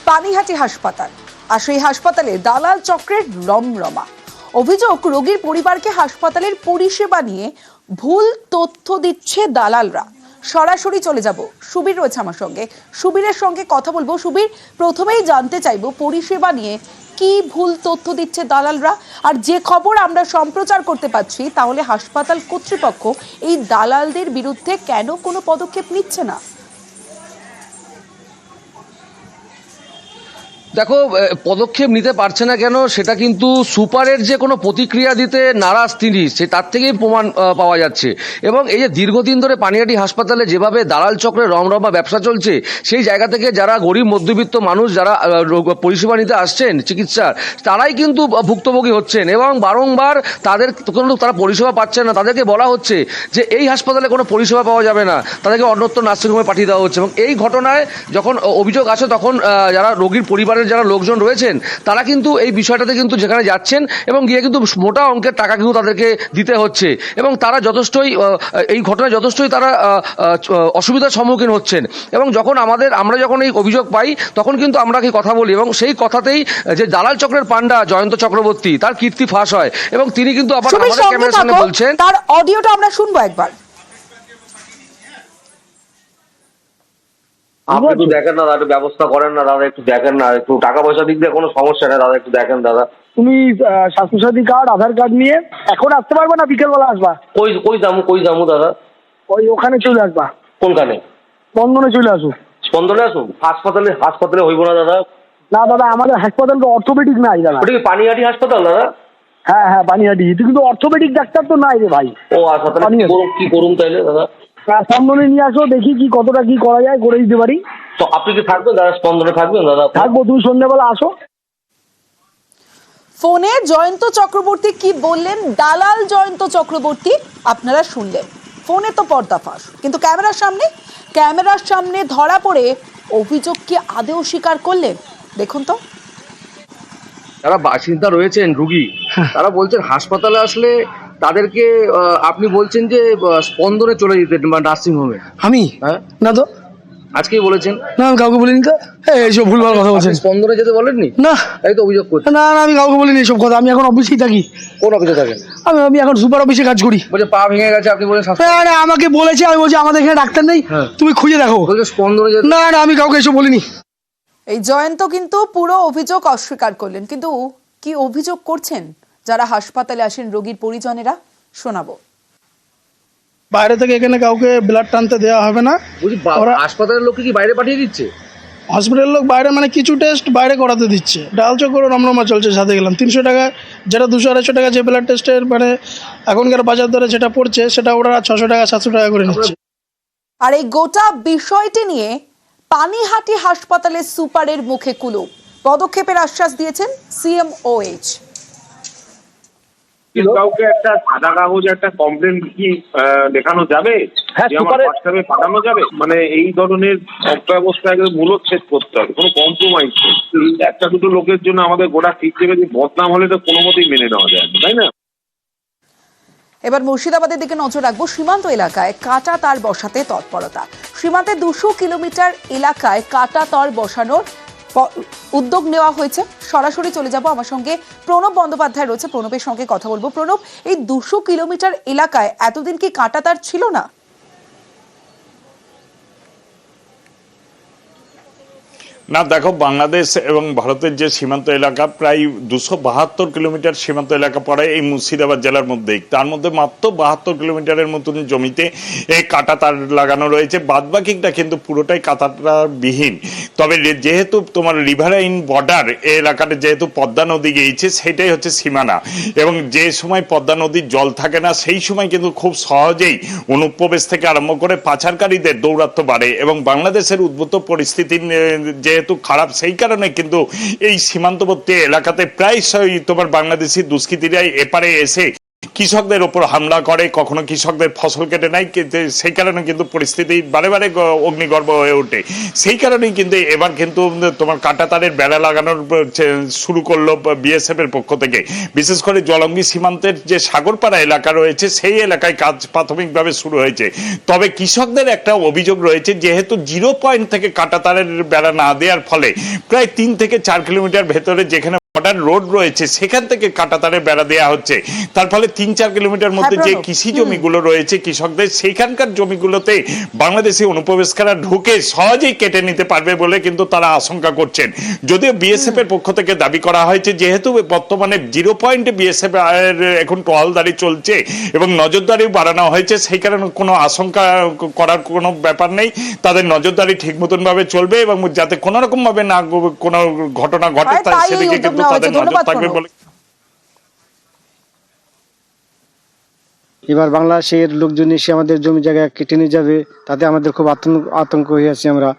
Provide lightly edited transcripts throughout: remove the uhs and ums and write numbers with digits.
পানিহাটি হাসপাতাল, আর সেই হাসপাতালে দালাল চক্রের রমরমা। অভিযোগ, রোগীর পরিবারকে হাসপাতালের পরিষেবা নিয়ে ভুল তথ্য দিচ্ছে দালালরা। সরাসরি চলে যাব, সুবীর রয়েছে আমার সঙ্গে, সুবীরের সঙ্গে কথা বলবো। সুবীর, প্রথমেই জানতে চাইবো পরিষেবা নিয়ে কি ভুল তথ্য দিচ্ছে দালালরা, আর যে খবর আমরা সম্প্রচার করতে পাচ্ছি তাহলে হাসপাতাল কর্তৃপক্ষ এই দালালদের বিরুদ্ধে কেন কোনো পদক্ষেপ নিচ্ছে না? দেখো, পদক্ষেপ নিতে পারছে না কেন সেটা কিন্তু সুপারের যে কোনো প্রতিক্রিয়া দিতে নারাজ তিনি, সে তার থেকেই প্রমাণ পাওয়া যাচ্ছে। এবং এই যে দীর্ঘদিন ধরে পানিহাটি হাসপাতালে যেভাবে দালাল চক্রের রমরমা ব্যবসা চলছে, সেই জায়গা থেকে যারা গরিব মধ্যবিত্ত মানুষ যারা পরিষেবা নিতে আসছেন চিকিৎসার, তারাই কিন্তু ভুক্তভোগী হচ্ছেন এবং বারংবার তারা পরিষেবা পাচ্ছেন না। তাদেরকে বলা হচ্ছে যে এই হাসপাতালে কোনো পরিষেবা পাওয়া যাবে না, তাদেরকে অন্যত্র নার্সিংহোমে পাঠিয়ে দেওয়া হচ্ছে। এবং এই ঘটনায় যখন অভিযোগ আসে তখন যারা রোগীর পরিবারের যারা লোকজন রয়েছেন তারা কিন্তু এই বিষয়টাতে কিন্তু যেখানে যাচ্ছেন এবং গিয়ে কিন্তু মোটা অঙ্কের টাকা কিন্তু তাদেরকে দিতে হচ্ছে এবং তারা যথেষ্টই এই ঘটনায় যথেষ্টই তারা অসুবিধার সম্মুখীন হচ্ছেন। এবং যখন আমরা যখন এই অভিযোগ পাই তখন কিন্তু আমরা কি কথা বলি এবং সেই কথাতেই যে দালাল চক্রের পান্ডা জয়ন্ত চক্রবর্তী, তার কীর্তি ফাঁস হয় এবং তিনি কিন্তু আবার আমাদের ক্যামেরার সামনে বলছেন। তার অডিওটা আমরা শুনবো একবার। আপনি একটু দেখেন না দাদা, একটু ব্যবস্থা করেন না দাদা, একটু দেখেন না, একটু টাকা পয়সা দিক দিয়ে কোনো সমস্যা নেই দাদা, একটু দেখেন দাদা। তুমি স্বাস্থ্যসাথী কার্ড, আধার কার্ড নিয়ে এখন আসতে পারবে না, বিকেলবেলা আসবা। কই যাবো দাদা? ওই ওখানে চলে আসবা। কোনখানে? স্পন্দনে চলে আসো। স্পন্দনে আসুন? হাসপাতালে হইব না দাদা। না দাদা, আমাদের হাসপাতাল তো অর্থোপেডিক নাই দাদা। ওটা কি পানিহাটি হাসপাতাল দাদা? হ্যাঁ হ্যাঁ, পানিহাটি, কিন্তু অর্থোপেডিক ডাক্তার তো নাই রে ভাই। ও আচ্ছা, তাহলে কি করুন তাইলে দাদা? স্পন্দনে নিয়ে আসো, দেখি কি কতটা কি করা যায়, করে দিতে পারি। তো আপনি কি থাকবেন দাদা? স্পন্দনে থাকবেন দাদা? থাকবো, তুমি সন্ধ্যাবেলা আসো। ফোনে জয়ন্ত চক্রবর্তী কি বললেন, দালাল জয়ন্ত চক্রবর্তী আপনারা শুনলেন। ফোনে তো পর্দাফাঁস, কিন্তু ক্যামেরার সামনে ধরা পড়ে অভিযোগ কি আদেও স্বীকার করলেন? দেখুন তো। যারা বাসিন্দা রয়েছেন রুগী, তারা বলছেন হাসপাতালে আসলে তাদেরকে আপনি বলছেন যে স্পন্দনে চলে যেতে বা নার্সিংহোমে। আমি? হ্যাঁ না তো, আজকেই বলেছেন। না আমি কাউকে বলিনি তো। এইসব ভুলভাল কথা বলছেন। স্পন্দনে যেতে বলেননি? না, তাই তো অভিযোগ করছেন। না না, আমি কাউকে বলিনি এসব কথা। আমি এখন অফিসেই থাকি। কোন অফিসে থাকেন? আমি এখন সুপার অফিসে কাজ করি। বলছে পা ভেঙে গেছে, আপনি বলেন না, আমাকে বলেছে, আমি বলছি আমাদের এখানে ডাক্তার নেই, তুমি খুঁজে দেখো। বলছে স্পন্দনে যেতে। না না, আমি কাউকে এসব বলিনি। এই জয়ন্ত কিন্তু পুরো অভিযোগ অস্বীকার করলেন, কিন্তু কি অভিযোগ করছেন যারা হাসপাতালে আসেন রোগীর পরিজনেরা, শোনাবো। বাইরে থেকে এখানে কাউকে ব্লাড টানতে দেওয়া হবে না। বলছি হাসপাতালের লোককে কি বাইরে পাঠিয়ে দিচ্ছে? হসপিটালের লোক বাইরে, মানে কিছু টেস্ট বাইরে করাতে দিচ্ছে। ডাল চক্র রমরমা চলছে। সাথে গেলাম 300 টাকা, যেটা 200-250 টাকা যে ব্লাড টেস্টের মানে এখনকার বাজার দরে যেটা পড়ছে, সেটা ওরা 600 টাকা 700 টাকা করে নিচ্ছে। আর এই গোটা বিষয়টি নিয়ে পানিহাটি হাসপাতালের সুপারের মুখে কুলুপ। পদক্ষেপের আশ্বাস দিয়েছেন CMOH। কাউকে একটা সাদা কাগজে একটা কমপ্লেন কি দেখানো যাবে? হ্যাঁ, হোয়াটসঅ্যাপে পাঠানো যাবে? মানে এই ধরনের অব্যবস্থা একদম মূলচ্ছেদ করতে হবে, কোনো কম্প্রোমাইজ নেই। একটা দুটো লোকের জন্য আমাদের গোটা সিস্টেমে বদনাম হলে তো কোনো মতেই মেনে নেওয়া যায় না, তাই না? এবার মুর্শিদাবাদের দিকে নজর রাখবো। সীমান্ত এলাকায় কাঁটা তার বসাতে তৎপরতা। সীমান্তে 200 কিলোমিটার এলাকায় কাঁটা তার বসানোর উদ্যোগ নেওয়া হয়েছে। সরাসরি চলে যাব, আমার সঙ্গে প্রণব বন্দ্যোপাধ্যায় রয়েছে, প্রণবের সঙ্গে কথা বলবো। প্রণব, এই 200 কিলোমিটার এলাকায় এতদিন কি কাঁটা তার ছিল না? না দেখো, বাংলাদেশ এবং ভারতের যে সীমান্ত এলাকা প্রায় 272 কিলোমিটার সীমান্ত এলাকা পড়ে এই মুর্শিদাবাদ জেলার মধ্যেই। তার মধ্যে মাত্র 72 কিলোমিটারের মতন জমিতে এই কাঁটা তার লাগানো রয়েছে, বাদবাকিটা কিন্তু পুরোটাই কাঁটাতারবিহীন। তবে যেহেতু তোমার রিভারাইন বর্ডার এই এলাকাটা, যেহেতু পদ্মা নদী গিয়েছে, সেটাই হচ্ছে সীমানা। এবং যে সময় পদ্মা নদীর জল থাকে না, সেই সময় কিন্তু খুব সহজেই অনুপ্রবেশ থেকে আরম্ভ করে পাচারকারীদের দৌরাত্ম্য বাড়ে এবং বাংলাদেশের উদ্ভূত পরিস্থিতি যেহেতু খারাপ, সেই কারণে কিন্তু এই সীমান্তবর্তী এলাকাতে প্রায়শই তোমার বাংলাদেশি দুষ্কৃতীরাই এপারে এসে কৃষকদের ওপর হামলা করে, কখনো কৃষকদের ফসল কেটে নেয়, কিন্তু সেই কারণে কিন্তু পরিস্থিতি বারে বারে অগ্নিগর্ভ হয়ে ওঠে। সেই কারণেই কিন্তু এবার কিন্তু তোমার কাঁটাতারের বেড়া লাগানোর শুরু করলো বিএসএফ এর পক্ষ থেকে। বিশেষ করে জলঙ্গি সীমান্তের যে সাগরপাড়া এলাকা রয়েছে সেই এলাকায় কাজ প্রাথমিকভাবে শুরু হয়েছে। তবে কৃষকদের একটা অভিযোগ রয়েছে, যেহেতু 0 পয়েন্ট থেকে কাঁটাতারের বেড়া না দেওয়ার ফলে প্রায় 3 থেকে 4 কিলোমিটার ভেতরে যেখানে মডার্ন রোড রয়েছে সেখান থেকে কাঁটাতারের বেড়া দেওয়া হচ্ছে। তার ফলে 3-4 কিলোমিটার মধ্যে যে কৃষি জমিগুলো রয়েছে কৃষকদের, সেইখানকার জমিগুলোতে বাংলাদেশি অনুপ্রবেশকারীরা ঢুকে সহজেই কেটে নিতে পারবে বলে কিন্তু তারা আশঙ্কা করছেন। যদিও বিএসএফ এর পক্ষ থেকে দাবি করা হয়েছে, যেহেতু বর্তমানে 0 পয়েন্টে বিএসএফ এখন টহলদারি চলছে এবং নজরদারিও বাড়ানো হয়েছে, সেই কারণে কোনো আশঙ্কা করার কোনো ব্যাপার নেই। তাদের নজরদারি ঠিক মতন ভাবে চলবে এবং যাতে কোনো রকম ভাবে না কোনো ঘটনা ঘটে সেদিকে কিন্তু তাদের নজর থাকবে বলে। এবার বাংলাদেশের লোকজন এসে আমাদের জমি জায়গা কেটে নিয়ে যাবে, তাতে আমাদের খুব আতঙ্ক হয়ে আছি আমরা।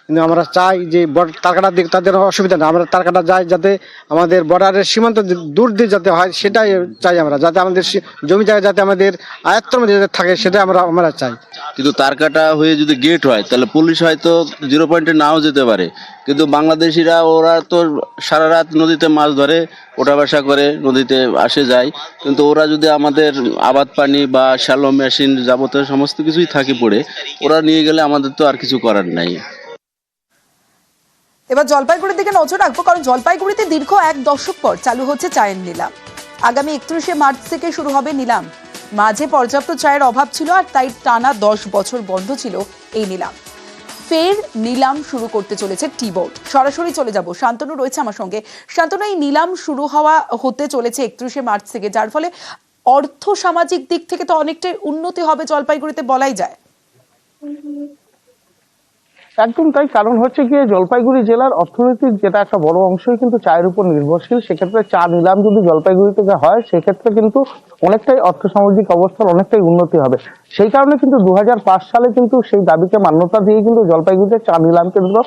কিন্তু আমরা চাই যে তারকাটার দিক তাদের অসুবিধা না, আমরা তারকাটা যাই যাতে আমাদের বর্ডারের সীমান্ত দূর দিয়ে যাতে হয় সেটাই চাই আমরা, যাতে আমাদের জমি জায়গা যাতে আমাদের আয়ত্তের মধ্যে যাতে থাকে সেটাই আমরা চাই। কিন্তু তারকাটা হয়ে যদি গেট হয় তাহলে পুলিশ হয়তো 0 পয়েন্টে নাও যেতে পারে, কিন্তু বাংলাদেশিরা ওরা তো সারা রাত নদীতে মাছ ধরে, ওঠা বসা করে, নদীতে আসে যায়, কিন্তু ওরা যদি আমাদের আবাদ পানি বা শ্যালো মেশিন যাবতীয় সমস্ত কিছুই থাকে পড়ে, ওরা নিয়ে গেলে আমাদের তো আর কিছু করার নাই। এবার জলপাইগুড়ির দিকে নজর রাখবো, কারণ জলপাইগুড়িতে দীর্ঘ 1 দশক পর চালু হচ্ছে চায়ের নিলাম। আগামী 31শে মার্চ থেকে শুরু হবে নিলাম। মাঝে পর্যাপ্ত চায়ের অভাব ছিল আর তাই টানা 10 বছর বন্ধ ছিল এই নিলাম। ফের নিলাম শুরু করতে চলেছে টি বোর্ড। সরাসরি চলে যাব, শান্তনু রয়েছে আমার সঙ্গে। শান্তনু, এই নিলাম শুরু হতে চলেছে 31শে মার্চ থেকে, যার ফলে অর্থ সামাজিক দিক থেকে তো অনেকটাই উন্নতি হবে জলপাইগুড়িতে বলাই যায়। একদম তাই, কারণ হচ্ছে গিয়ে জলপাইগুড়ি জেলার অর্থনীতির যেটা একটা বড় অংশই কিন্তু চায়ের উপর নির্ভরশীল। সেক্ষেত্রে চা নিলাম যদি জলপাইগুড়ি থেকে হয় সেক্ষেত্রে কিন্তু অনেকটাই অর্থসামাজিক অবস্থার অনেকটাই উন্নতি হবে। সেই কারণে কিন্তু 2005 সালে কিন্তু সেই দাবিকে মান্যতা দিয়ে কিন্তু জলপাইগুড়িতে চা নিলাম কেন্দ্র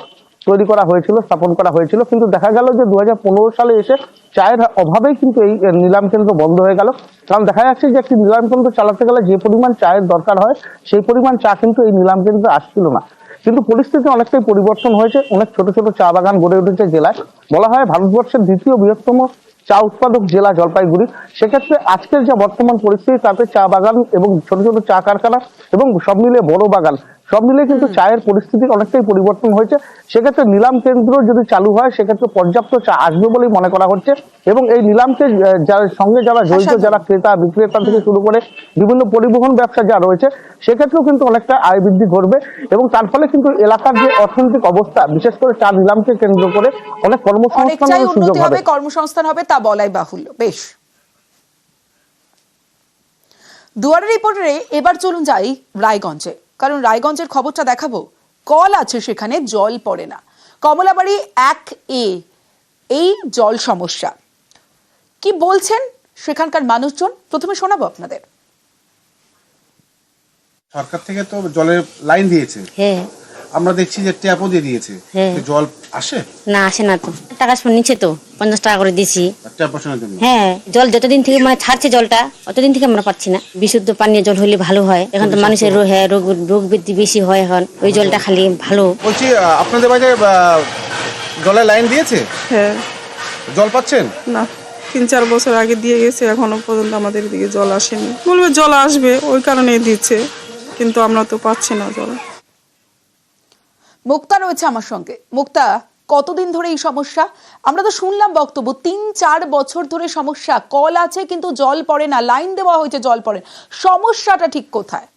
তৈরি করা হয়েছিল, স্থাপন করা হয়েছিল। কিন্তু দেখা গেল যে 2015 সালে এসে চায়ের অভাবেই কিন্তু এই নিলাম কেন্দ্র বন্ধ হয়ে গেল। কারণ দেখা যাচ্ছে যে একটি নিলাম কেন্দ্র চালাতে গেলে যে পরিমাণ চায়ের দরকার হয় সেই পরিমাণ চা কিন্তু এই নিলাম কেন্দ্রে আসছিল না। কিন্তু পরিস্থিতি অনেকটাই পরিবর্তন হয়েছে, অনেক ছোট ছোট চা বাগান গড়ে উঠেছে জেলায়। বলা হয় ভারতবর্ষের 2য় বৃহত্তম চা উৎপাদক জেলা জলপাইগুড়ি। সেক্ষেত্রে আজকের যে বর্তমান পরিস্থিতি তাতে চা বাগান এবং ছোট ছোট চা কারখানা এবং সব মিলিয়ে বড় বাগান সব মিলিয়ে কিন্তু চায়ের পরিস্থিতি অনেকটাই পরিবর্তন হয়েছে। সেক্ষেত্রে নিলাম কেন্দ্র যদি চালু হয় সেক্ষেত্রে পর্যাপ্ত চা আসবে বলেই মনে করা হচ্ছে এবং এই নিলামকে সঙ্গে যারা জড়িত, যারা ক্রেতা বিক্রেতা থেকে শুরু করে বিভিন্ন পরিবহন ব্যবসা যা রয়েছে সেক্ষেত্রেও কিন্তু অনেকটা আয় বৃদ্ধি ঘটবে এবং তার ফলে কিন্তু এলাকার যে অর্থনৈতিক অবস্থা বিশেষ করে চা নিলামকে কেন্দ্র করে অনেক কর্মসংস্থানের সুযোগ হবে, কর্মসংস্থান হবে, তা বলাই বাহুল্য। বেশ, দুয়ারের রিপোর্টারে এবার চলুন যাই রায়গঞ্জে, কারণ রায়গঞ্জের খবরটা দেখাবো। কল আছে সেখানে জল পড়ে না। কমলাবাড়ি 1A এই জল সমস্যা কি বলছেন সেখানকার মানুষজন, প্রথমে শোনাবো আপনাদের। সরকার থেকে তো জলের লাইন দিয়েছে, হ্যাঁ আমরা দেখছি যে ট্যাপও দিয়ে দিয়েছে, জল আসে না, আসে না তো। টাকা নিচ্ছে তো 50 টাকা করে দিছি ট্যাপ বসানোর জন্য। হ্যাঁ, জল যতদিন থেকে মানে ছাড়ছে জলটা অতদিন থেকে আমরা পাচ্ছি না। বিশুদ্ধ পানীয় জল হলে ভালো হয়। এখন তো মানুষের রোগ বৃদ্ধি বেশি হয়, এখন ওই জলটা খালি ভালো। বলছি আপনাদের বাড়িতে জলের লাইন দিয়েছে? হ্যাঁ। জল পাচ্ছেন? না, 3-4 বছর আগে দিয়ে গেছে, এখনো পর্যন্ত আমাদের দিকে জল আসেনি। বলবে জল আসবে ওই কারণেই দিচ্ছে, কিন্তু আমরা তো পাচ্ছি না জল। মুক্তা রয়েছে আমার সঙ্গে। মুক্তা, কতদিন ধরে এই সমস্যা? আমরা তো শুনলাম বক্তব্য 3-4 বছর ধরে সমস্যা। কল আছে কিন্তু জল পড়ে না, লাইন দেওয়া হয়েছে জল পড়ে না। সমস্যাটা ঠিক কোথায়?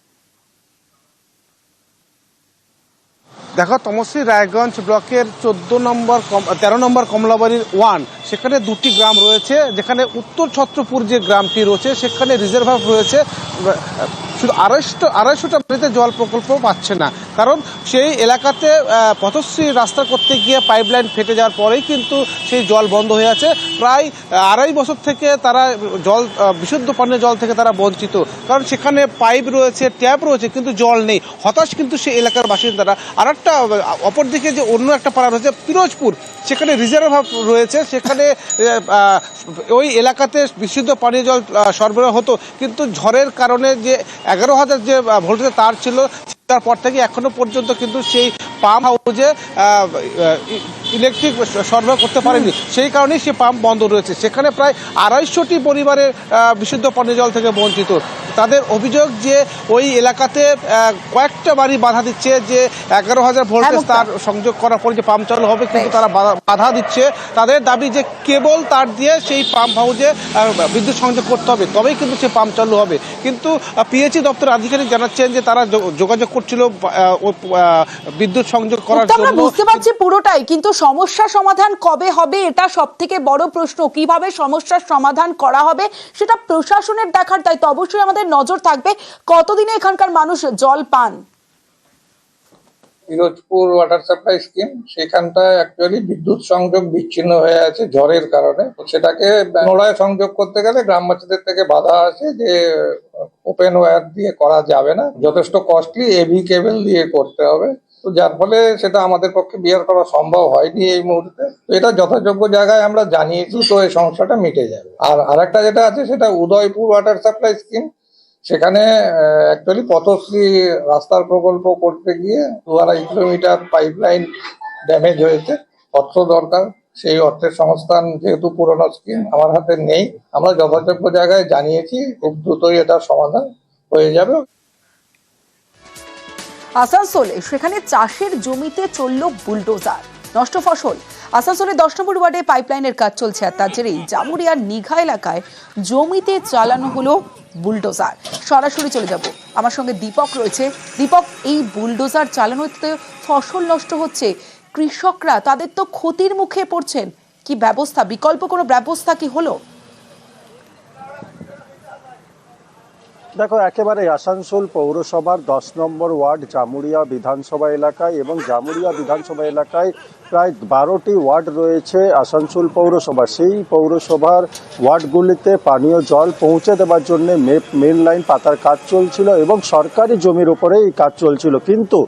দেখো, তমশ্রী রায়গঞ্জ ব্লকের 13 নম্বর কমলাবাড়ির 1 সেখানে 2টি গ্রাম রয়েছে, যেখানে উত্তর ছত্রপুর যে গ্রামটি রয়েছে সেখানে রিজার্ভার রয়েছে শুধু 250টা বাড়িতে জল প্রকল্প পাচ্ছে না, কারণ সেই এলাকাতে পথশ্রী রাস্তা করতে গিয়ে পাইপলাইন ফেটে যাওয়ার পরেই কিন্তু সেই জল বন্ধ হয়ে আছে। প্রায় 2.5 বছর থেকে তারা বিশুদ্ধ পানীয় জল থেকে তারা বঞ্চিত, কারণ সেখানে পাইপ রয়েছে, ট্যাপ রয়েছে, কিন্তু জল নেই। হতাশ কিন্তু সেই এলাকার বাসিন্দারা। আর একটা অপরদিকে যে অন্য একটা পাড়া রয়েছে পিরোজপুর, সেখানে রিজার্ভ রয়েছে, সেখানে ওই এলাকাতে বিশুদ্ধ পানীয় জল সরবরাহ হতো, কিন্তু ঝড়ের কারণে যে 11,000 যে ভোল্টেজের তার ছিল তারপর থেকে এখনো পর্যন্ত কিন্তু সেই পাম্প হাউসে ইলেকট্রিক সরবরাহ করতে পারেনি। সেই কারণেই সে পাম্প বন্ধ রয়েছে। সেখানে প্রায় 250টি পরিবারের বিশুদ্ধ পানীয় জল থেকে বঞ্চিত। তাদের অভিযোগ যে ওই এলাকাতে কয়েকটা বাড়ি বাধা দিচ্ছে যে 11,000 ভোল্টেজ তার সংযোগ করার পরে যে পাম্প চালু হবে, কিন্তু তারা বাধা দিচ্ছে। তাদের দাবি যে কেবল তার দিয়ে সেই পাম্প হাউসে বিদ্যুৎ সংযোগ করতে হবে, তবেই কিন্তু সেই পাম্প চালু হবে। কিন্তু পিএইচই দপ্তরের আধিকারিক জানাচ্ছেন যে তারা যোগাযোগ করছিল বিদ্যুৎ সংযোগ করার জন্য। আমরা বুঝতে পারছি পুরোটাই, কিন্তু সমস্যা সমাধান কবে হবে এটা সবথেকে বড় প্রশ্ন। কিভাবে সমস্যার সমাধান করা হবে সেটা প্রশাসনের দেখার দায়িত্ব। অবশ্যই আমাদের নজর থাকবে কতদিনে এখানকার মানুষ জল পান। পিরোজপুর ওয়াটার সাপ্লাই স্কিম, সেখানটায় অ্যাকচুয়ালি বিদ্যুৎ সংযোগ বিচ্ছিন্ন হয়ে আছে ঝড়ের কারণে। সেটাকে পুনরায় সংযোগ করতে গেলে গ্রামবাসীদের থেকে বাধা আছে যে ওপেন ওয়্যার দিয়ে করা যাবে না, যথেষ্ট কস্টলি এভি কেবল দিয়ে করতে হবে। তো যার ফলে সেটা আমাদের পক্ষে বিয়ার করা সম্ভব হয়নি এই মুহূর্তে। তো এটা যথাযোগ্য জায়গায় আমরা জানিয়েছি, তো এই সমস্যাটা মিটে যাবে। আর আরেকটা যেটা আছে সেটা উদয়পুর ওয়াটার সাপ্লাই স্কিম, সেখানে অ্যাকচুয়ালি পথশ্রী রাস্তার প্রকল্প করতে গিয়ে 2.5 কিলোমিটার পাইপলাইন ড্যামেজ হয়েছে, অর্থ দরকার। সেই অর্থের সংস্থান যেহেতু পুরনো স্কিম আমার হাতে নেই, আমরা যথাযোগ্য জায়গায় জানিয়েছি, খুব দ্রুতই এটার সমাধান হয়ে যাবে। আসানসোলে সেখানে চাষের জমিতে চলল বুলডোজার, নষ্ট ফসল। আসানসোলের 10 নম্বর ওয়ার্ডে পাইপলাইনের কাজ চলছে, আর তার জেরেই জামুরিয়ার নিঘা এলাকায় জমিতে চালানো হলো বুলডোজার। সরাসরি চলে যাব, আমার সঙ্গে দীপক রয়েছে। দীপক, এই বুলডোজার চালানোতে ফসল নষ্ট হচ্ছে, কৃষকরা তাদের তো ক্ষতির মুখে পড়ছেন, কি ব্যবস্থা, বিকল্প কোনো ব্যবস্থা কি হলো? দেখো, একেবারে আসানসোল পৌরসভার 10 নম্বর ওয়ার্ড জামুরিয়া বিধানসভা এলাকায়, এবং জামুরিয়া বিধানসভা এলাকায় প্রায় 12টি ওয়ার্ড রয়েছে আসানসোল পৌরসভা। সেই পৌরসভার ওয়ার্ডগুলিতে পানীয় জল পৌঁছে দেওয়ার জন্য মেন লাইন পাতার কাজ চলছিল এবং সরকারি জমির উপরে এই কাজ চলছিল। কিন্তু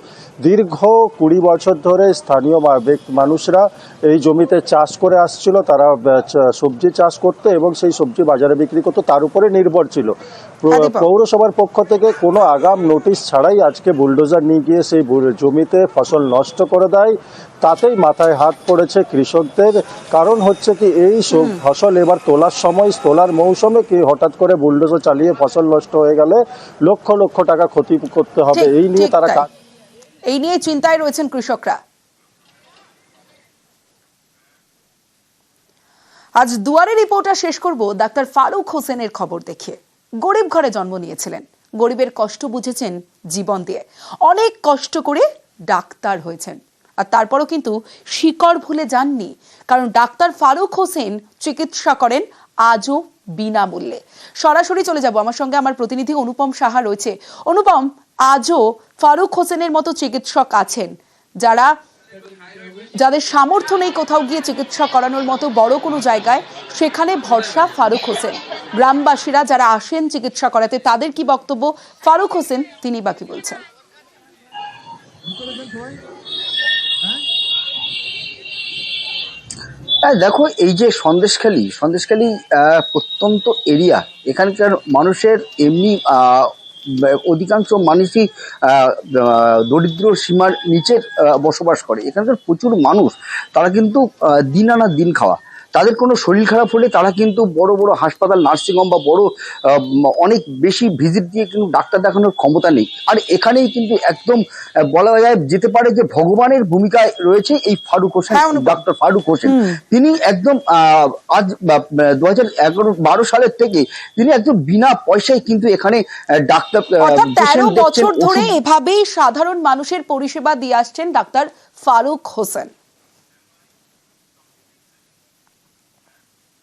দীর্ঘ 20 বছর ধরে স্থানীয় মানুষরা এই জমিতে চাষ করে আসছিল, তারা সবজি চাষ করতে এবং সেই সবজি বাজারে বিক্রি করতো, তার উপরে নির্ভর ছিল। পৌরসভার পক্ষ থেকে কোনো আগাম নোটিশ ছাড়াই আজকে বুলডোজার নিয়ে গিয়ে সেই জমিতে ফসল নষ্ট করে দেয়। তাতেই মাথায় হাত পড়েছে কৃষকদের। কারণ হচ্ছে কি, এই ফসল এবার তোলার সময়, তোলার মৌসুমে কি হঠাৎ করে বুলডোজার চালিয়ে ফসল নষ্ট হয়ে গেলে লক্ষ লক্ষ টাকা ক্ষতি করতে হবে। এই নিয়ে তারা এই নিয়ে চিন্তায় রয়েছেন কৃষকরা। আজ দুয়ারে রিপোর্টার শেষ করব ডাক্তার ফারুক হোসেনের খবর দেখিয়ে। গরিব ঘরে জন্ম নিয়েছিলেন, গরিবের কষ্ট বুঝেছেন জীবন দিয়ে, অনেক কষ্ট করে ডাক্তার হয়েছেন, আর তারপরও কিন্তু শিকড় ভুলে যাননি। কারণ ডাক্তার ফারুক হোসেন চিকিৎসা করেন আজও বিনামূল্যে। সরাসরি চলে যাব, আমার সঙ্গে আমার প্রতিনিধি অনুপম সাহা রয়েছে। অনুপম, আজও ফারুক হোসেনের মতো চিকিৎসক আছেন যাদের সামর্থ্য নেই কোথাও গিয়ে চিকিৎসা করানোর মতো বড় কোনো জায়গায়, সেখানে ভরসা ফারুক হোসেন। গ্রামবাসীরা যারা আসেন চিকিৎসা করাতে, তাদের কি বক্তব্য? ফারুক হোসেন তিনি বাকি বলছেন। দেখো, এই যে সন্দেশখালী প্রত্যন্ত এরিয়া, এখানকার মানুষের এমনি অধিকাংশ মানুষই দরিদ্র সীমার নিচে বসবাস করে। এখানকার প্রচুর মানুষ, তারা কিন্তু দিন আনা দিন খাওয়া। তাদের কোনো শরীর খারাপ হলে তারা কিন্তু বড় বড় হাসপাতাল, নার্সিংহোম বা বড় অনেক বেশি ভিজিট দিয়ে কিন্তু ডাক্তার দেখানোর ক্ষমতা নেই। আর এখানেই কিন্তু একদম বলা যায় যেতে পারে যে ভগবানের ভূমিকায় রয়েছে এই ফারুক হোসেন, ডাক্তার ফারুক হোসেন। তিনি একদম আজ 2011-12 সালের থেকে তিনি একদম বিনা পয়সায় কিন্তু এখানে ডাক্তার 13 বছর ধরে এভাবেই সাধারণ মানুষের পরিষেবা দিয়ে আসছেন ডাক্তার ফারুক হোসেন।